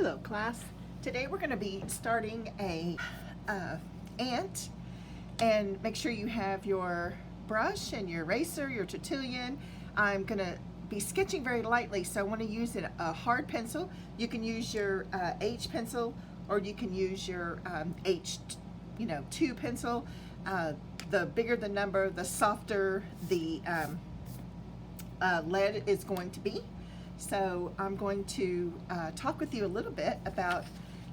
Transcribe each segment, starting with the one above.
Hello class. Today we're going to be starting a ant, and make sure you have your brush and your eraser, your tortillon. I'm going to be sketching very lightly, so I want to use a hard pencil. You can use your H pencil, or you can use your H2 pencil. The bigger the number, the softer the lead is going to be. So I'm going to talk with you a little bit about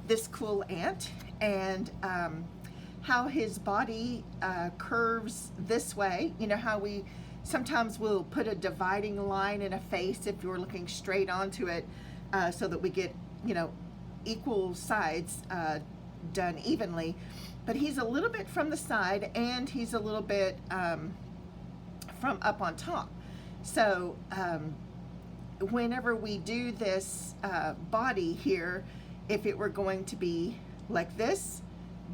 this cool ant and how his body curves this way. You know how we sometimes will put a dividing line in a face if you're looking straight onto it, so that we get, equal sides done evenly. But he's a little bit from the side, and he's a little bit from up on top. So whenever we do this body here, if it were going to be like this,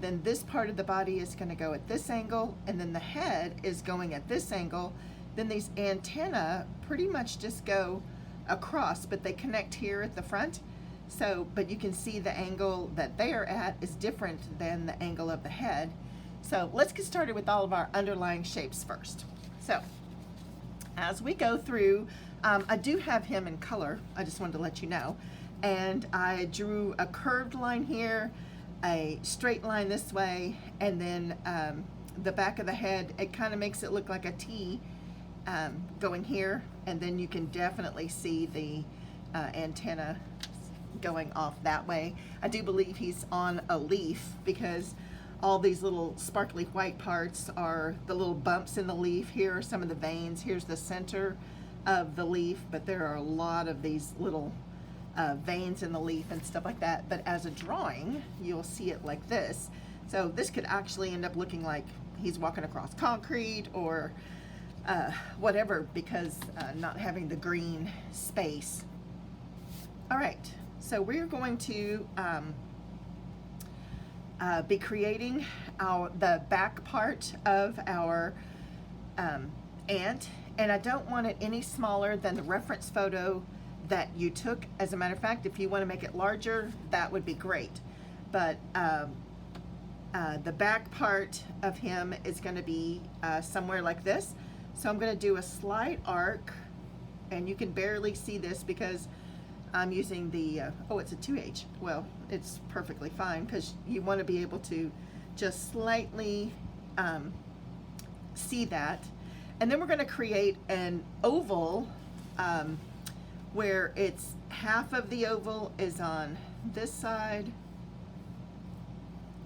then this part of the body is going to go at this angle, and then the head is going at this angle. Then these antennae pretty much just go across, but they connect here at the front. So, but you can see the angle that they are at is different than the angle of the head. So let's get started with all of our underlying shapes first. So as we go through, I do have him in color, I just wanted to let you know. And I drew a curved line here, a straight line this way, and then the back of the head, it kind of makes it look like a T going here. And then you can definitely see the antenna going off that way. I do believe he's on a leaf, because all these little sparkly white parts are the little bumps in the leaf. Here are some of the veins. Here's the center of the leaf, but there are a lot of these little veins in the leaf and stuff like that. But as a drawing, you'll see it like this. So this could actually end up looking like he's walking across concrete or whatever, because not having the green space. All right, so we're going to be creating the back part of our ant, and I don't want it any smaller than the reference photo that you took. As a matter of fact, if you want to make it larger, that would be great. But the back part of him is going to be somewhere like this. So I'm going to do a slight arc, and you can barely see this because I'm using the, oh, it's a 2H. Well, it's perfectly fine, because you want to be able to just slightly see that. And then we're going to create an oval where it's half of the oval is on this side,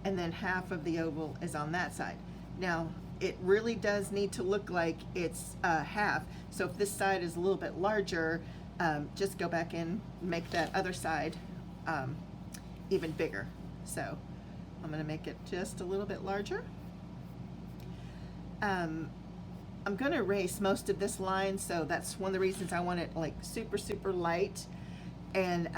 and then half of the oval is on that side. Now, it really does need to look like it's half. So if this side is a little bit larger, just go back and make that other side even bigger. So I'm going to make it just a little bit larger. I'm going to erase most of this line, so that's one of the reasons I want it like super, super light. And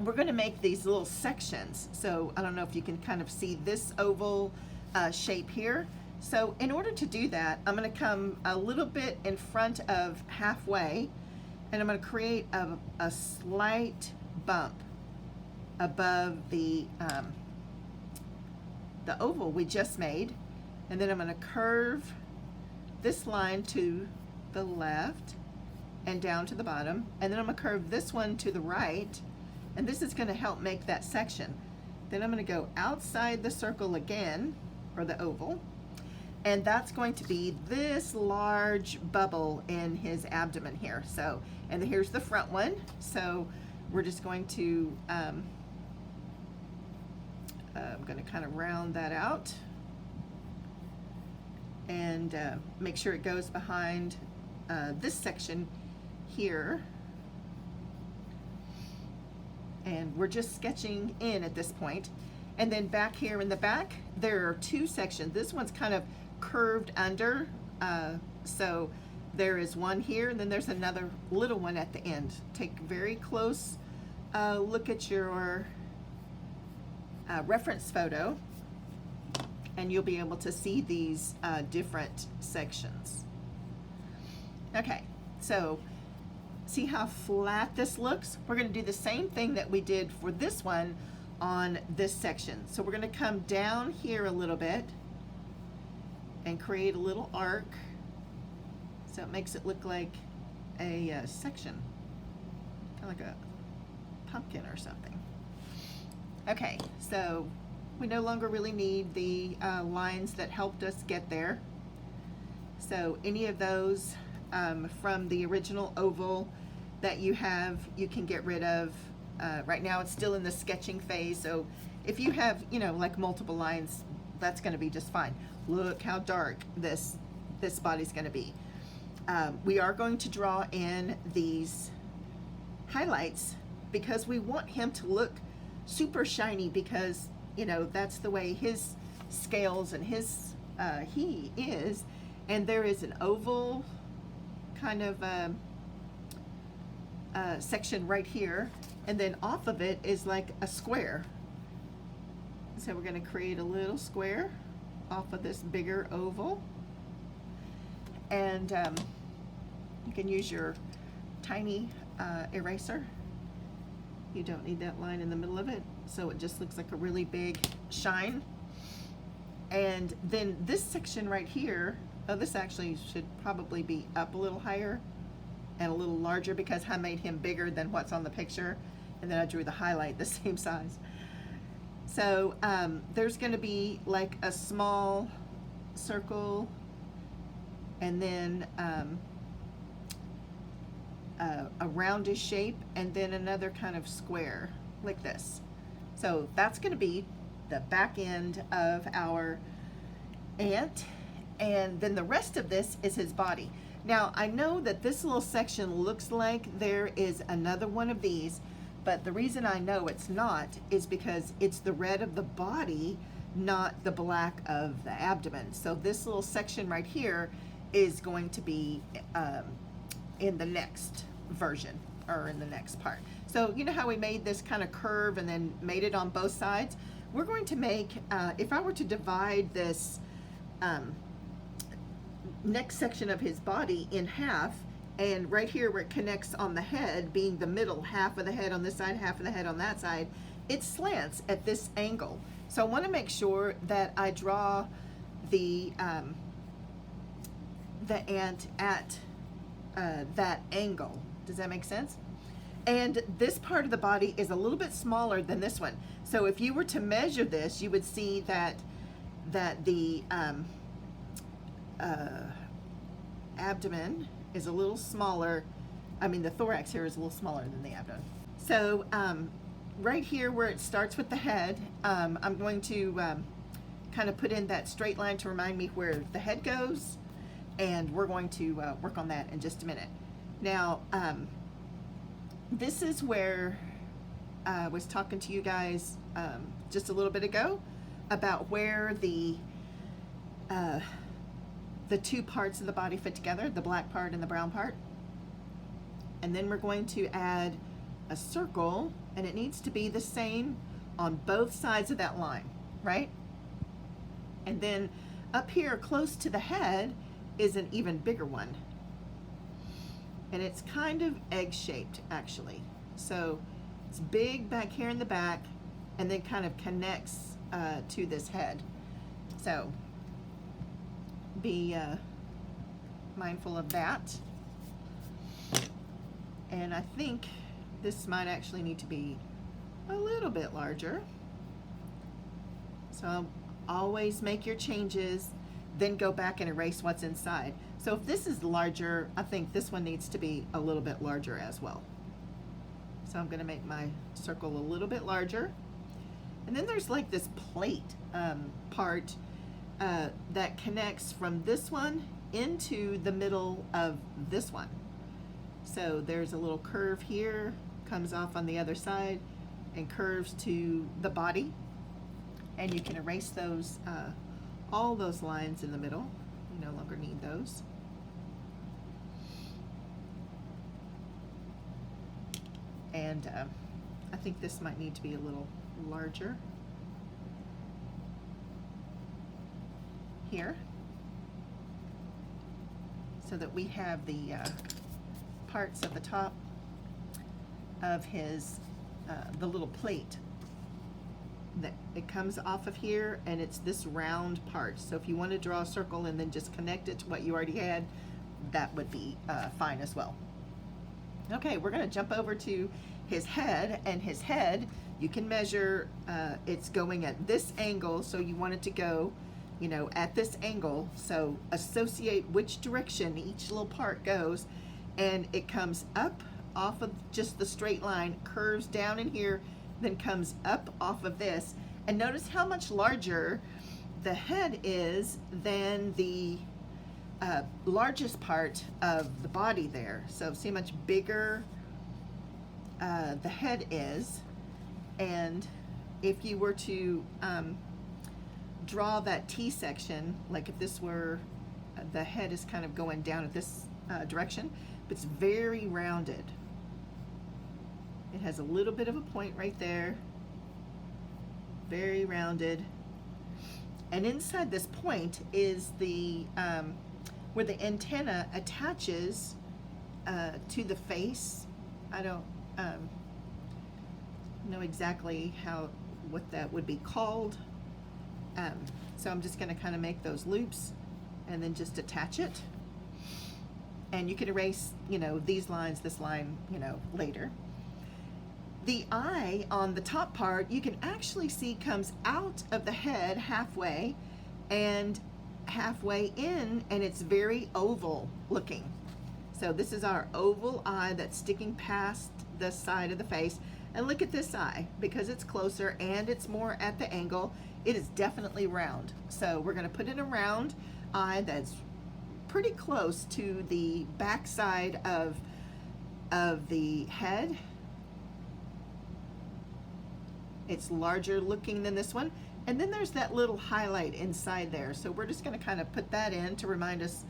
we're going to make these little sections. So I don't know if you can kind of see this oval shape here. So in order to do that, I'm going to come a little bit in front of halfway, and I'm going to create a slight bump above the oval we just made. And then I'm going to curve this line to the left and down to the bottom. And then I'm going to curve this one to the right. And this is going to help make that section. Then I'm going to go outside the circle again, or the oval. And that's going to be this large bubble in his abdomen here. So, and here's the front one. So we're just going to, I'm going to kind of round that out and make sure it goes behind this section here. And we're just sketching in at this point. And then back here in the back, there are two sections. This one's kind of curved under, so there is one here, and then there's another little one at the end. Take a very close look at your reference photo, and you'll be able to see these different sections. Okay, so See how flat this looks? We're going to do the same thing that we did for this one on this section. So we're going to come down here a little bit and create a little arc so it makes it look like a section, kind of like a pumpkin or something. Okay, so we no longer really need the lines that helped us get there. So any of those from the original oval that you have, you can get rid of. Right now it's still in the sketching phase, so if you have, you know, like multiple lines, that's going to be just fine. Look how dark this body's going to be. We are going to draw in these highlights because we want him to look super shiny, because, you know, that's the way his scales and his he is. And there is an oval kind of section right here, and then off of it is like a square. So we're going to create a little square off of this bigger oval, and you can use your tiny eraser. You don't need that line in the middle of it, so it just looks like a really big shine. And then this section right here, oh, this actually should probably be up a little higher and a little larger because I made him bigger than what's on the picture, and then I drew the highlight the same size. So there's going to be like a small circle, and then a roundish shape, and then another kind of square like this. So that's going to be the back end of our ant, and then the rest of this is his body. Now I know that this little section looks like there is another one of these, but the reason I know it's not is because it's the red of the body, not the black of the abdomen. So this little section right here is going to be in the next version, or in the next part. So you know how we made this kind of curve and then made it on both sides? We're going to make, if I were to divide this next section of his body in half, and right here where it connects on the head, being the middle, half of the head on this side, half of the head on that side, it slants at this angle. So I want to make sure that I draw the ant at that angle. Does that make sense? And this part of the body is a little bit smaller than this one. So if you were to measure this, you would see that the abdomen is a little smaller. I mean, the thorax here is a little smaller than the abdomen. So right here where it starts with the head, I'm going to kind of put in that straight line to remind me where the head goes, and we're going to work on that in just a minute. Now, this is where I was talking to you guys just a little bit ago about where the two parts of the body fit together, the black part and the brown part. And then we're going to add a circle, and it needs to be the same on both sides of that line, right? And then up here close to the head is an even bigger one. And it's kind of egg-shaped, actually. So it's big back here in the back, and then kind of connects to this head. So be mindful of that. And I think this might actually need to be a little bit larger. So always make your changes, then go back and erase what's inside. So if this is larger, I think this one needs to be a little bit larger as well. So I'm going to make my circle a little bit larger. And then there's like this plate part that connects from this one into the middle of this one. So there's a little curve here, comes off on the other side, and curves to the body. And you can erase those, all those lines in the middle. You no longer need those. And I think this might need to be a little larger here, so that we have the parts of the top of his, the little plate. That it comes off of here, and it's this round part. So if you want to draw a circle and then just connect it to what you already had, that would be fine as well. Okay, we're going to jump over to his head, and his head, you can measure, it's going at this angle, so you want it to go, you know, at this angle. So associate which direction each little part goes, and it comes up off of just the straight line, curves down in here, then comes up off of this. And notice how much larger the head is than the largest part of the body there. So see how much bigger the head is. And if you were to draw that T section, like if this were, the head is kind of going down at this direction, but it's very rounded. It has a little bit of a point right there, very rounded. And inside this point is the where the antenna attaches to the face. I don't know exactly what that would be called. So I'm just going to kind of make those loops and then just attach it. And you can erase, you know, these lines, this line, you know, later. The eye on the top part, you can actually see comes out of the head halfway and halfway in, and it's very oval looking. So this is our oval eye that's sticking past the side of the face. And look at this eye, because it's closer and it's more at the angle, it is definitely round. So we're going to put in a round eye that's pretty close to the back side of the head. It's larger looking than this one. And then there's that little highlight inside there. So we're just going to kind of put that in to remind us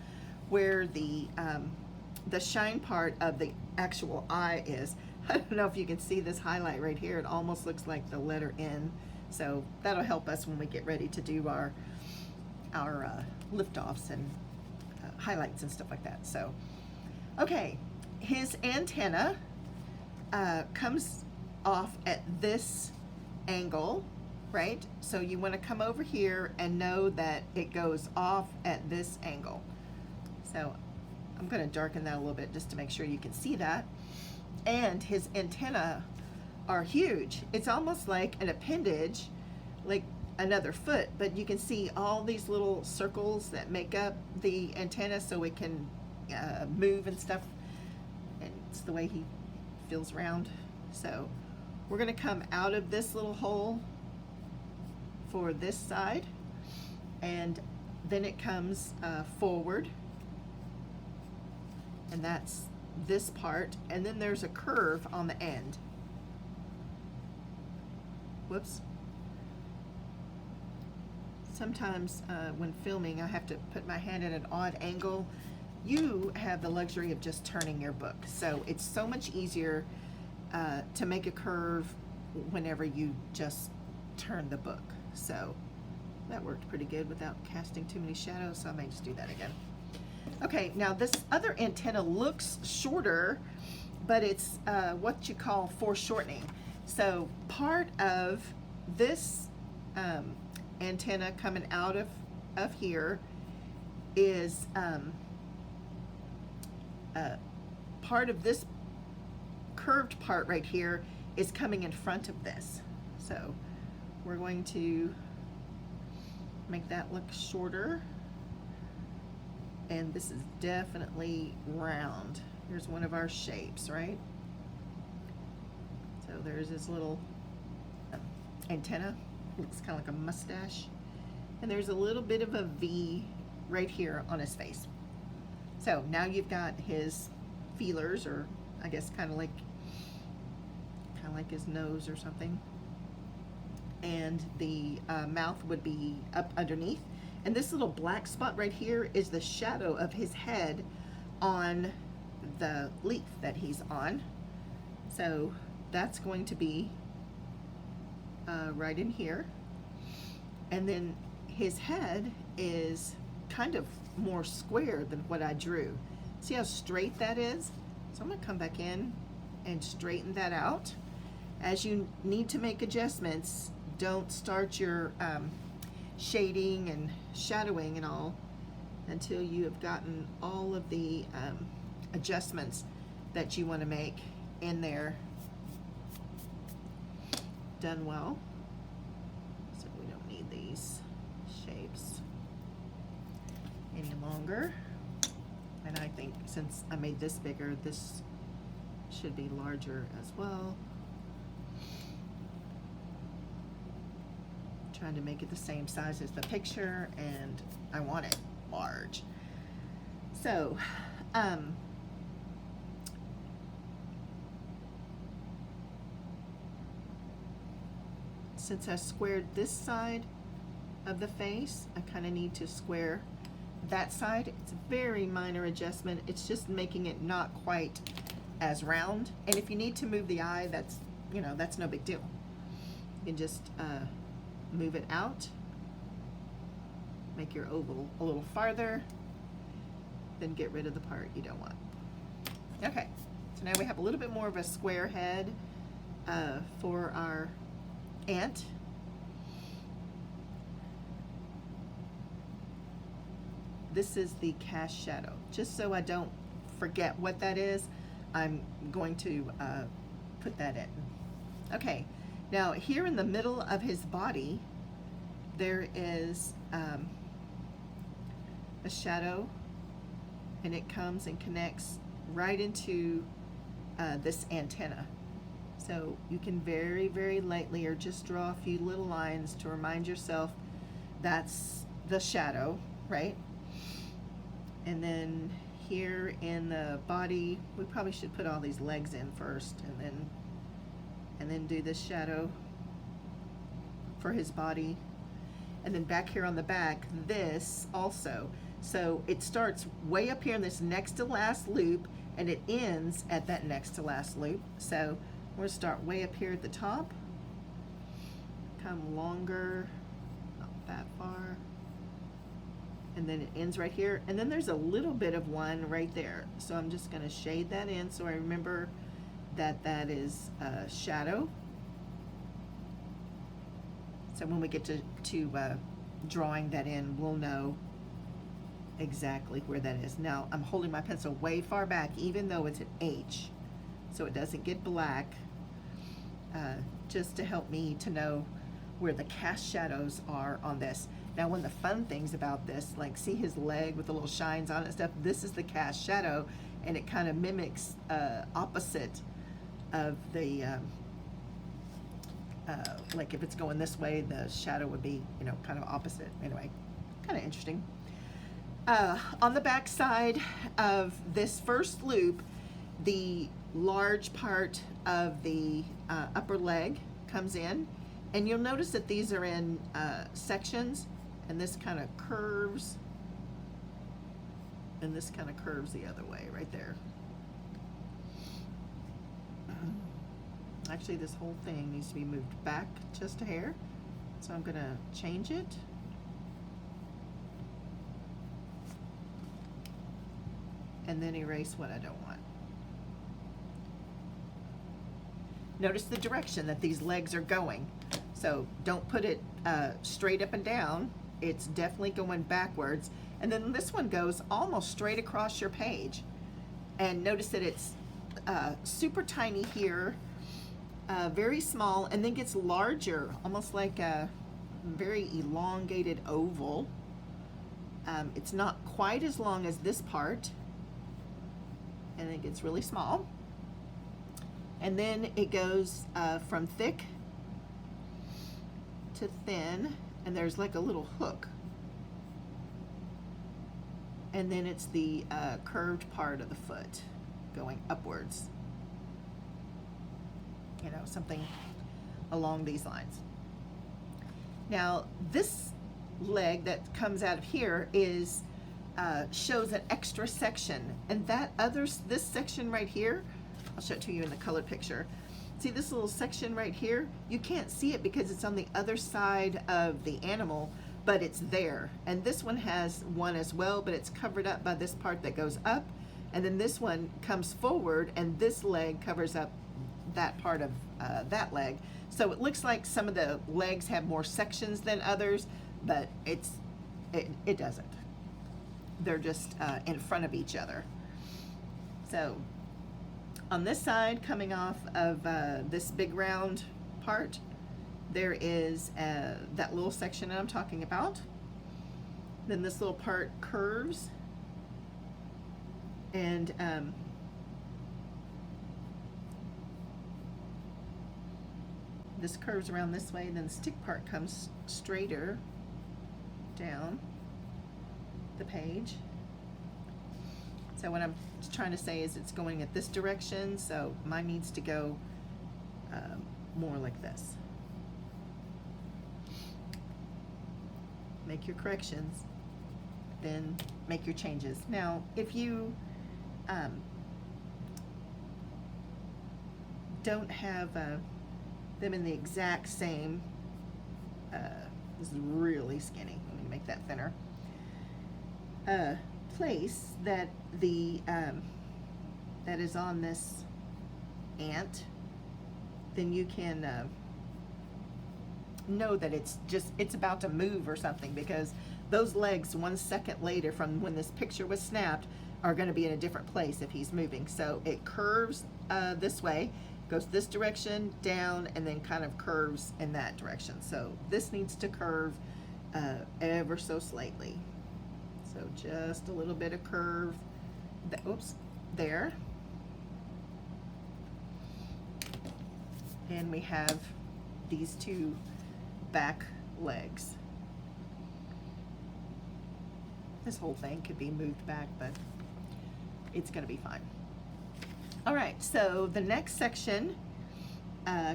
where the shine part of the actual eye is. I don't know if you can see this highlight right here. It almost looks like the letter N. So that'll help us when we get ready to do our lift-offs and highlights and stuff like that. So, okay, his antenna comes off at this angle, right? So you want to come over here and know that it goes off at this angle. So I'm going to darken that a little bit just to make sure you can see that. And his antenna are huge. It's almost like an appendage, like another foot, but you can see all these little circles that make up the antenna so it can move and stuff. And it's the way he feels round. So we're going to come out of this little hole for this side, and then it comes forward, and that's this part, and then there's a curve on the end. Whoops. Sometimes when filming, I have to put my hand at an odd angle. You have the luxury of just turning your book, so it's so much easier to make a curve whenever you just turn the book. So that worked pretty good without casting too many shadows, so I may just do that again. Okay, now this other antenna looks shorter, but it's what you call foreshortening. So part of this antenna coming out of here is part of this curved part right here is coming in front of this. So we're going to make that look shorter. And this is definitely round. Here's one of our shapes, right? So there's this little antenna. Looks kind of like a mustache. And there's a little bit of a V right here on his face. So now you've got his feelers, or I guess kind of like his nose or something. And the mouth would be up underneath. And this little black spot right here is the shadow of his head on the leaf that he's on. So that's going to be right in here. And then his head is kind of more square than what I drew. See how straight that is? So I'm going to come back in and straighten that out. As you need to make adjustments, don't start your shading and shadowing and all until you have gotten all of the adjustments that you want to make in there done well. So we don't need these shapes any longer. And I think since I made this bigger, this should be larger as well. Trying to make it the same size as the picture, and I want it large. So, since I squared this side of the face, I kind of need to square that side. It's a very minor adjustment. It's just making it not quite as round. And if you need to move the eye, that's, you know, that's no big deal. You can just move it out, make your oval a little farther, then get rid of the part you don't want. Okay, so now we have a little bit more of a square head for our ant. This is the cast shadow. Just so I don't forget what that is, I'm going to put that in. Okay, now here in the middle of his body, there is a shadow, and it comes and connects right into this antenna. So you can very, very lightly or just draw a few little lines to remind yourself that's the shadow, right? And then here in the body, we probably should put all these legs in first, and then do this shadow for his body. And then back here on the back, this also. So it starts way up here in this next to last loop, and it ends at that next to last loop. So we're gonna start way up here at the top, come longer, not that far, and then it ends right here. And then there's a little bit of one right there. So I'm just gonna shade that in so I remember that that is a shadow. So when we get to drawing that in, we'll know exactly where that is. Now I'm holding my pencil way far back, even though it's an H, so it doesn't get black, just to help me to know where the cast shadows are on this. Now one of the fun things about this, like see his leg with the little shines on it and stuff, this is the cast shadow, and it kind of mimics opposite of the like if it's going this way, the shadow would be, you know, kind of opposite. Anyway, kind of interesting. On the back side of this first loop, the large part of the upper leg comes in, and you'll notice that these are in sections, and this kind of curves, and this kind of curves the other way right there. Actually, this whole thing needs to be moved back just a hair, so I'm gonna change it. And then erase what I don't want. Notice the direction that these legs are going. So don't put it straight up and down. It's definitely going backwards. And then this one goes almost straight across your page. And notice that it's super tiny here, very small, and then gets larger, almost like a very elongated oval. It's not quite as long as this part, and it gets really small. And then it goes from thick to thin, and there's like a little hook. And then it's the curved part of the foot going upwards. You know, something along these lines. Now, this leg that comes out of here is shows an extra section, and this section right here, I'll show it to you in the colored picture. See this little section right here? You can't see it because it's on the other side of the animal, but it's there. And this one has one as well, but it's covered up by this part that goes up, and then this one comes forward, and this leg covers up that part of that leg. So it looks like some of the legs have more sections than others, but it doesn't. They're just in front of each other. So on this side, coming off of this big round part, there is that little section that I'm talking about. Then this little part curves, and this curves around this way, and then the stick part comes straighter down the page. So what I'm trying to say is it's going at this direction, so mine needs to go more like this. Make your corrections, then make your changes. Now, if you don't have them in the exact same, this is really skinny, let me make that thinner, place that the that is on this ant, then you can know that it's about to move or something, because those legs 1 second later from when this picture was snapped are going to be in a different place if he's moving. So it curves this way, goes this direction down, and then kind of curves in that direction. So this needs to curve ever so slightly. So just a little bit of curve, oops, there. And we have these two back legs. This whole thing could be moved back, but it's going to be fine. All right, so the next section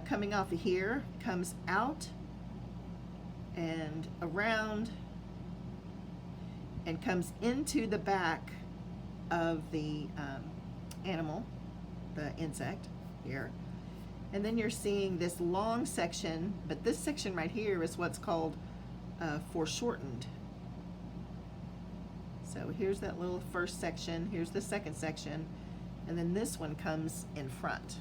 coming off of here comes out and around and comes into the back of the animal, the insect here. And then you're seeing this long section, but this section right here is what's called foreshortened. So here's that little first section, here's the second section, and then this one comes in front.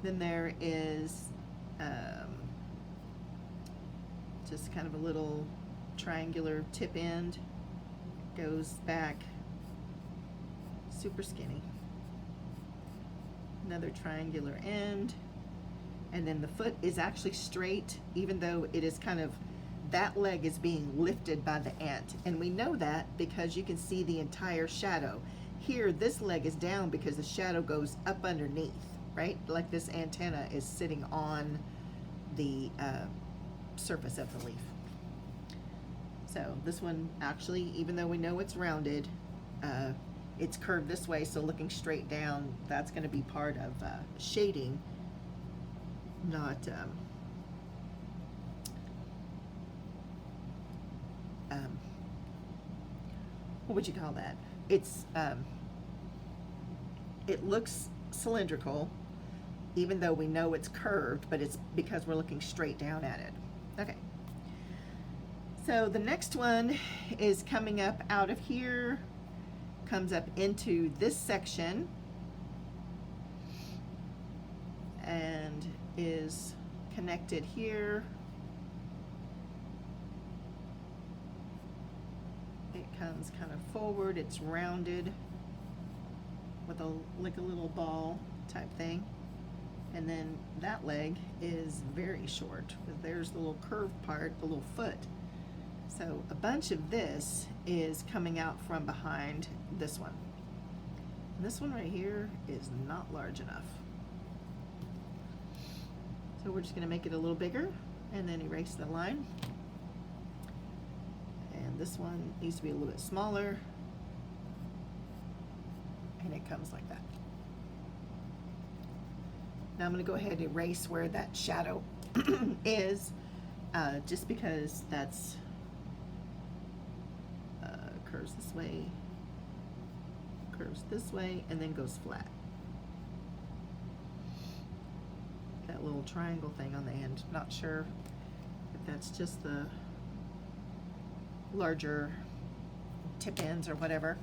Then there is just kind of a little triangular tip end, goes back super skinny. Another triangular end, and then the foot is actually straight, even though it is kind of, that leg is being lifted by the ant, and we know that because you can see the entire shadow. Here, this leg is down because the shadow goes up underneath, right? Like this antenna is sitting on the surface of the leaf. So this one actually, even though we know it's rounded, it's curved this way, so looking straight down, that's going to be part of shading, not what would you call that? It's it looks cylindrical, even though we know it's curved, but it's because we're looking straight down at it. Okay. So the next one is coming up out of here, comes up into this section, and is connected here. It comes kind of forward, it's rounded with like a little ball type thing. And then that leg is very short. There's the little curved part, the little foot. So a bunch of this is coming out from behind this one. And this one right here is not large enough. So we're just going to make it a little bigger and then erase the line. And this one needs to be a little bit smaller. And it comes like that. Now I'm going to go ahead and erase where that shadow is, just because that's curves this way, curves this way, and then goes flat. That little triangle thing on the end, not sure if that's just the larger tip ends or whatever.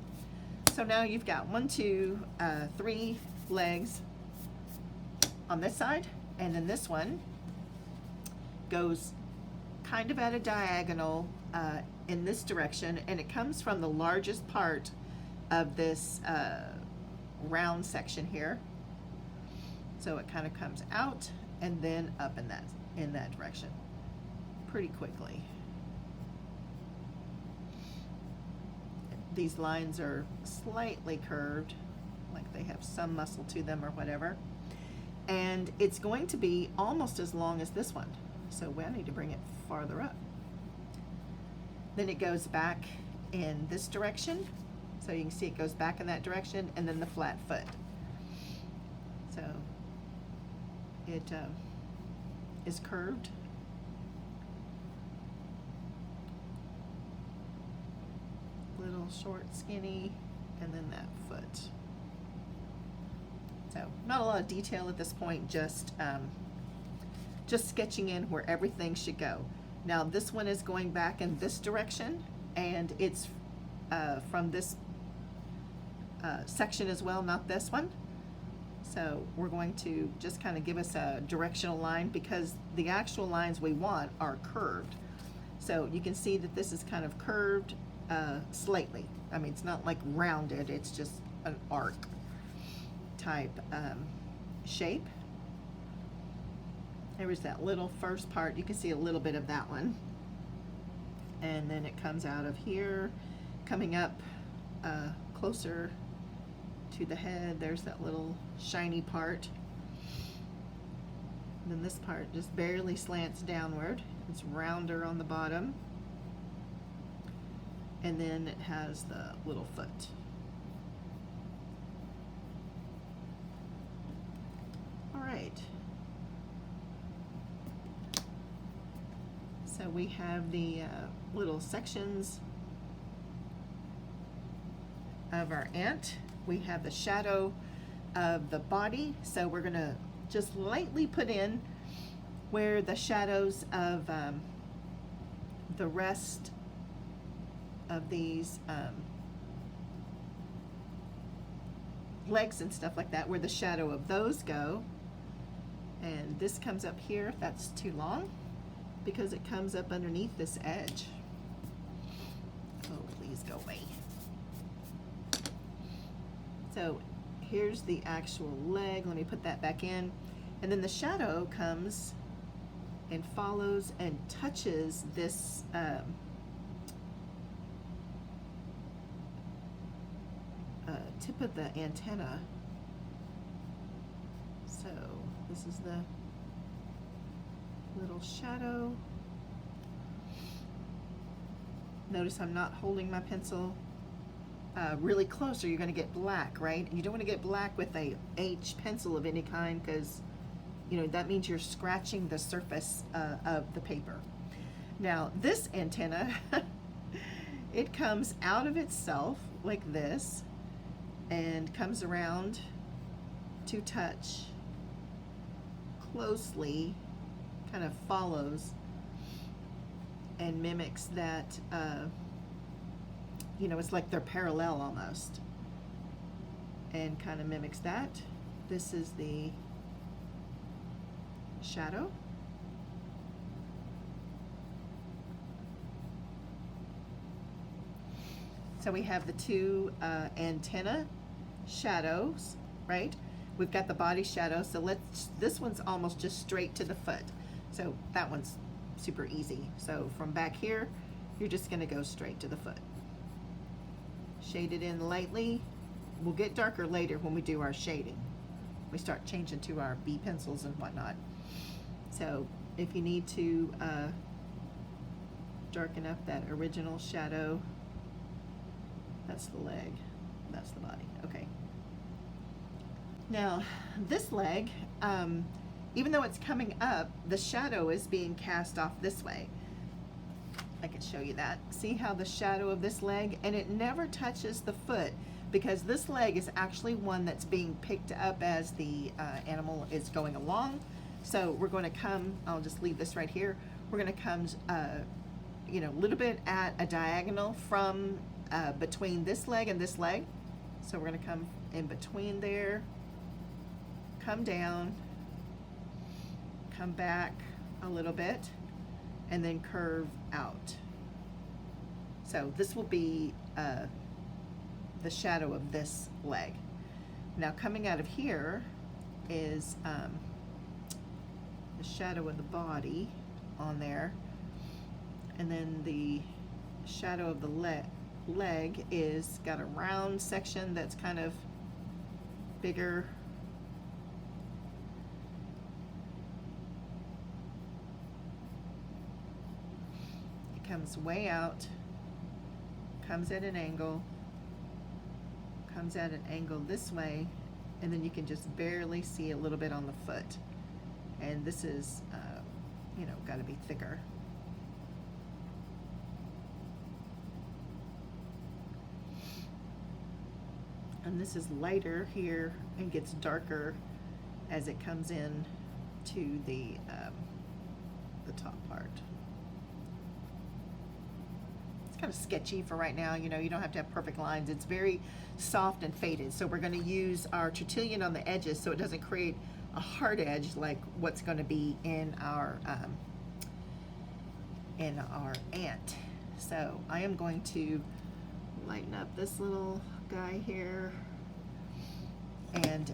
So now you've got 1, 2, 3 legs on this side, and then this one goes kind of at a diagonal in this direction, and it comes from the largest part of this round section here. So it kind of comes out and then up in that direction pretty quickly. These lines are slightly curved, like they have some muscle to them or whatever. And it's going to be almost as long as this one. So I need to bring it farther up. Then it goes back in this direction. So you can see it goes back in that direction, and then the flat foot. So it is curved. Little short, skinny, and then that foot. So not a lot of detail at this point, just sketching in where everything should go. Now this one is going back in this direction, and it's from this section as well, not this one. So we're going to just kind of give us a directional line, because the actual lines we want are curved. So you can see that this is kind of curved slightly. I mean, it's not like rounded, it's just an arc type shape. There was that little first part, you can see a little bit of that one. And then it comes out of here, coming up closer to the head. There's that little shiny part. And then this part just barely slants downward. It's rounder on the bottom. And then it has the little foot. All right. So we have the little sections of our ant. We have the shadow of the body. So we're gonna just lightly put in where the shadows of the rest of these legs and stuff like that, where the shadow of those go. And this comes up here if that's too long, because it comes up underneath this edge. Oh, please go away. So here's the actual leg. Let me put that back in. And then the shadow comes and follows and touches this tip of the antenna. So this is the little shadow. Notice I'm not holding my pencil really close, or you're going to get black, right? You don't want to get black with a H pencil of any kind, because you know that means you're scratching the surface of the paper. Now this antenna, it comes out of itself like this and comes around to touch closely, kind of follows and mimics that, you know, it's like they're parallel almost, and kind of mimics that. This is the shadow. So we have the two antenna shadows, right? We've got the body shadow, so this one's almost just straight to the foot. So that one's super easy. So from back here, you're just gonna go straight to the foot. Shade it in lightly. We'll get darker later when we do our shading. We start changing to our B pencils and whatnot. So if you need to darken up that original shadow, that's the leg, that's the body, okay. Now, this leg, even though it's coming up, the shadow is being cast off this way. I could show you that. See how the shadow of this leg, and it never touches the foot, because this leg is actually one that's being picked up as the animal is going along. So we're going to come, I'll just leave this right here, we're going to come you know, a little bit at a diagonal from between this leg and this leg. So we're going to come in between there, come down, come back a little bit, and then curve out. So this will be the shadow of this leg. Now coming out of here is the shadow of the body on there, and then the shadow of the leg is got a round section that's kind of bigger. It comes way out, comes at an angle, comes at an angle this way, and then you can just barely see a little bit on the foot. And this is, you know, got to be thicker. And this is lighter here and gets darker as it comes in to the top part. It's kind of sketchy for right now. You know, you don't have to have perfect lines. It's very soft and faded. So we're going to use our Tertullian on the edges so it doesn't create a hard edge like what's going to be in our ant. So I am going to lighten up this little guy here, and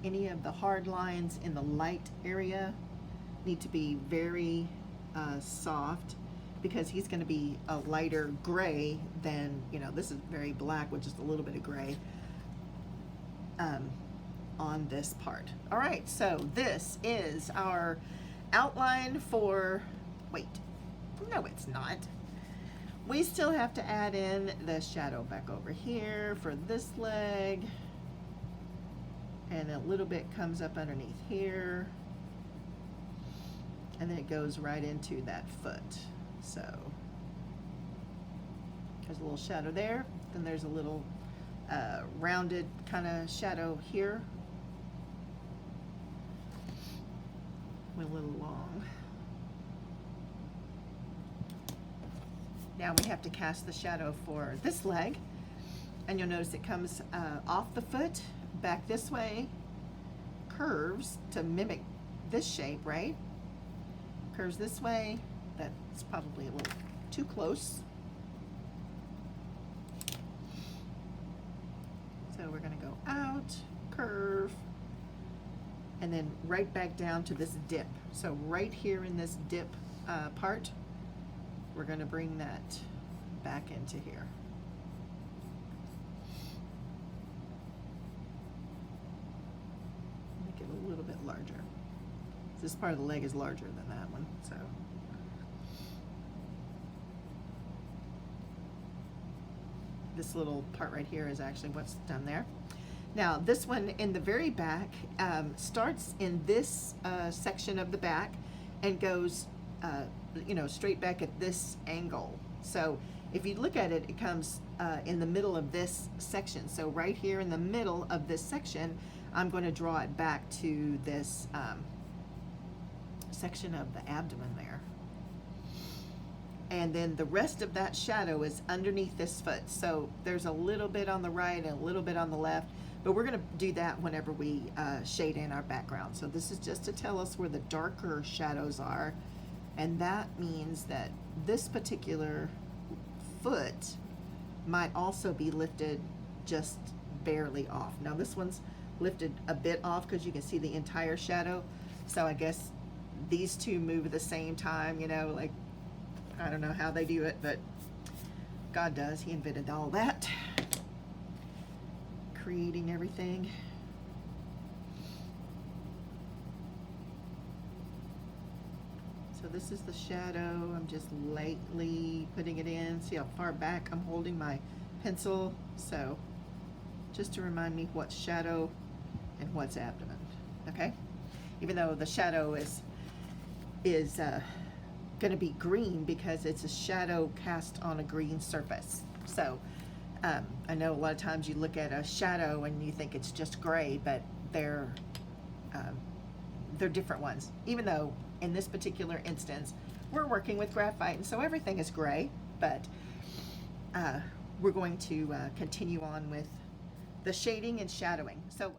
any of the hard lines in the light area need to be very soft, because he's going to be a lighter gray than, you know, this is very black with just a little bit of gray on this part. All right, so this is our outline for, wait, no it's not. We still have to add in the shadow back over here for this leg, and a little bit comes up underneath here, and then it goes right into that foot. So there's a little shadow there, then there's a little rounded kind of shadow here. Went a little long. Now we have to cast the shadow for this leg, and you'll notice it comes off the foot, back this way, curves to mimic this shape, right? Curves this way. That's probably a little too close. So we're going to go out, curve, and then right back down to this dip. So right here in this dip part, we're going to bring that back into here. Make it a little bit larger. This part of the leg is larger than that one, so. This little part right here is actually what's done there. Now this one in the very back starts in this section of the back and goes you know, straight back at this angle. So if you look at it, it comes in the middle of this section. So right here in the middle of this section, I'm going to draw it back to this section of the abdomen there. And then the rest of that shadow is underneath this foot. So there's a little bit on the right and a little bit on the left, but we're going to do that whenever we shade in our background. So this is just to tell us where the darker shadows are. And that means that this particular foot might also be lifted just barely off. Now this one's lifted a bit off because you can see the entire shadow. So I guess these two move at the same time, you know, like, I don't know how they do it, but God does. He invented all that, creating everything. So this is the shadow. I'm just lightly putting it in. See how far back I'm holding my pencil? So just to remind me what's shadow and what's abdomen, okay? Even though the shadow is going to be green because it's a shadow cast on a green surface. So I know a lot of times you look at a shadow and you think it's just gray, but they're different ones. Even though in this particular instance, we're working with graphite, and so everything is gray, but we're going to continue on with the shading and shadowing. So